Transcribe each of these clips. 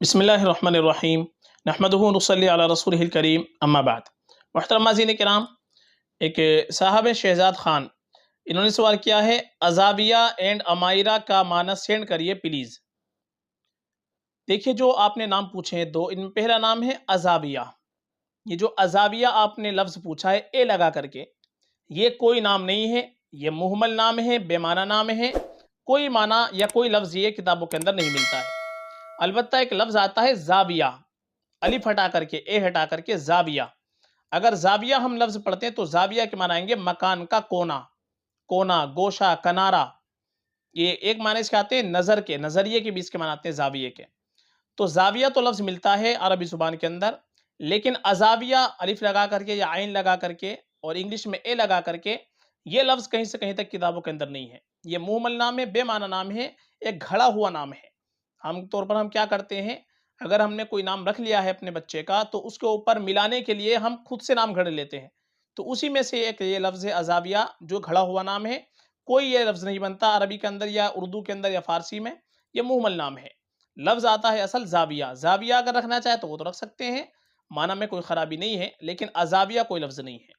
बिस्मिल्लाहिर्रहमानिर्रहीम नहमदुहु व नुसल्ली अला रसूलिहिल करीम अम्मा बाद। मुहतरम नाज़रीन किराम, एक साहब शहजाद ख़ान, इन्होंने सवाल किया है अज़ाबिया एंड अमायरा का माना सेंड करिए प्लीज़। देखिए, जो आपने नाम पूछे हैं दो, इनमें पहला नाम है अज़ाबिया। ये जो अज़ाबिया आपने लफ्ज़ पूछा है ए लगा करके, ये कोई नाम नहीं है, ये मुहम्मल नाम है, बेमाना नाम है। कोई माना या कोई लफ्ज़ ये किताबों के अंदर नहीं मिलता है। अलबत्ता एक लफ्ज़ आता है ज़ाबिया, अलिफ हटा करके, ए हटा करके ज़ाबिया। अगर ज़ाबिया हम लफ्ज़ पढ़ते हैं तो ज़ाबिया के माने आएंगे मकान का कोना, कोना, गोशा, कनारा। ये एक माने इसके आते हैं नज़र के, नज़रिए के भी इसके माने आते हैं ज़ाविये के। तो ज़ाविया तो लफ्ज़ मिलता है अरबी ज़ुबान के अंदर, लेकिन अज़ाबिया अलिफ लगा करके या आइन लगा करके और इंग्लिश में ए लगा करके, ये लफ्ज़ कहीं से कहीं तक किताबों के अंदर नहीं है। ये मुहम्मल नाम है, बेमाना नाम है, एक घड़ा हुआ नाम है। आम तौर पर हम क्या करते हैं, अगर हमने कोई नाम रख लिया है अपने बच्चे का, तो उसके ऊपर मिलाने के लिए हम खुद से नाम घड़ लेते हैं। तो उसी में से एक ये लफ्ज़ है अज़ाबिया, जो घड़ा हुआ नाम है। कोई ये लफ्ज़ नहीं बनता अरबी के अंदर या उर्दू के अंदर या फ़ारसी में, ये मुहम्मल नाम है। लफ्ज़ आता है असल ज़ाबिया। ज़ाबिया अगर रखना चाहे तो वो तो रख सकते हैं, माना में कोई ख़राबी नहीं है, लेकिन अज़ाबिया कोई लफ्ज़ नहीं है।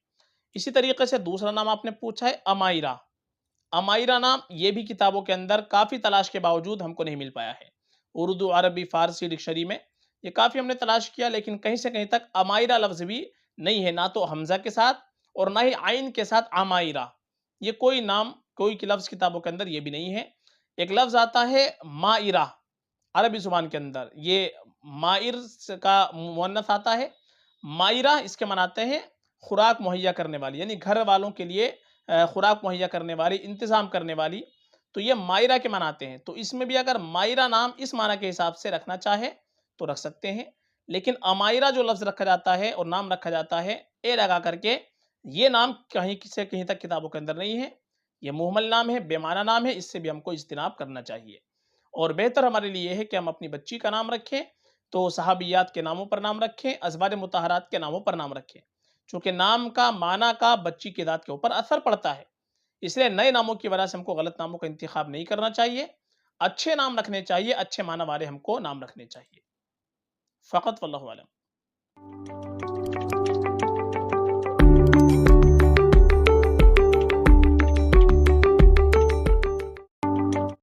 इसी तरीके से दूसरा नाम आपने पूछा है अमायरा। अमायरा नाम ये भी किताबों के अंदर काफ़ी तलाश के बावजूद हमको नहीं मिल पाया है। उर्दू, अरबी, फ़ारसी डिक्शनरी में ये काफ़ी हमने तलाश किया, लेकिन कहीं से कहीं तक अमायरा लफ्ज़ भी नहीं है, ना तो हमज़ा के साथ और ना ही आइन के साथ अमायरा। ये कोई नाम, कोई लफ्ज़ किताबों के अंदर ये भी नहीं है। एक लफ्ज़ आता है माइरा, अरबी ज़ुबान के अंदर, ये माइर का मुअन्नस आता है। माइरा इसके मनाते हैं खुराक मुहैया करने वाली, यानी घर वालों के लिए खुराक मुहैया करने वाली, इंतज़ाम करने वाली। तो ये मायरा के मनाते हैं। तो इसमें भी अगर मायरा नाम इस माना के हिसाब से रखना चाहे तो रख सकते हैं, लेकिन अमायरा जो लफ्ज़ रखा जाता है और नाम रखा जाता है ए लगा करके, ये नाम कहीं से कहीं तक किताबों के अंदर नहीं है। ये मुहम्मल नाम है, बेमाना नाम है, इससे भी हमको इज्तिनाब करना चाहिए। और बेहतर हमारे लिए है कि हम अपनी बच्ची का नाम रखें तो सहाबियात के नामों पर नाम रखें, अज़वाज मुतहहरात के नामों पर नाम रखें। चूँकि नाम का माना का बच्ची की ज़ात के ऊपर असर पड़ता है। इसलिए नए नामों की वजह से हमको गलत नामों का इंतिखाब नहीं करना चाहिए। अच्छे नाम रखने चाहिए, अच्छे माना वाले हमको नाम रखने चाहिए। फ़क़त वल्लाहु आलम।